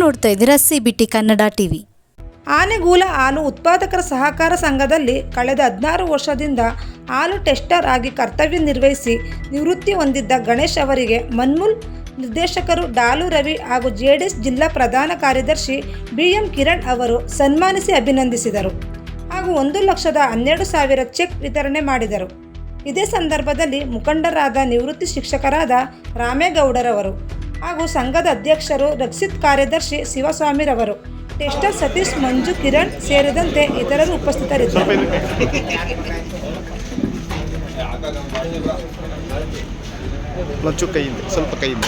ನೋಡ್ತಾ ಇದ್ದೀರಾ CBT Kannada TV. ಆನೆಗೂಲ ಹಾಲು ಉತ್ಪಾದಕರ ಸಹಕಾರ ಸಂಘದಲ್ಲಿ ಕಳೆದ 16 ವರ್ಷದಿಂದ ಹಾಲು ಟೆಸ್ಟರ್ ಆಗಿ ಕರ್ತವ್ಯ ನಿರ್ವಹಿಸಿ ನಿವೃತ್ತಿ ಹೊಂದಿದ್ದ ಗಣೇಶ್ ಅವರಿಗೆ ಮನ್ಮೂಲ್ ನಿರ್ದೇಶಕರು ಡಾಲು ರವಿ ಹಾಗೂ JDS ಜಿಲ್ಲಾ ಪ್ರಧಾನ ಕಾರ್ಯದರ್ಶಿ BM ಕಿರಣ್ ಅವರು ಸನ್ಮಾನಿಸಿ ಅಭಿನಂದಿಸಿದರು ಹಾಗೂ 1,12,000 ಚೆಕ್ ವಿತರಣೆ ಮಾಡಿದರು. ಇದೇ ಸಂದರ್ಭದಲ್ಲಿ ಮುಖಂಡರಾದ ನಿವೃತ್ತಿ ಶಿಕ್ಷಕರಾದ ರಾಮೇಗೌಡರವರು ಹಾಗೂ ಸಂಘದ ಅಧ್ಯಕ್ಷರು ರಕ್ಷಿತ್ ಕಾರ್ಯದರ್ಶಿ ಶಿವಸ್ವಾಮಿರವರು, ಟೆಸ್ಟರ್ ಸತೀಶ್, ಮಂಜು, ಕಿರಣ್ ಸೇರಿದಂತೆ ಇತರರು ಉಪಸ್ಥಿತರಿದ್ದರು. ಸ್ವಲ್ಪ ಕೈಯಿಂದ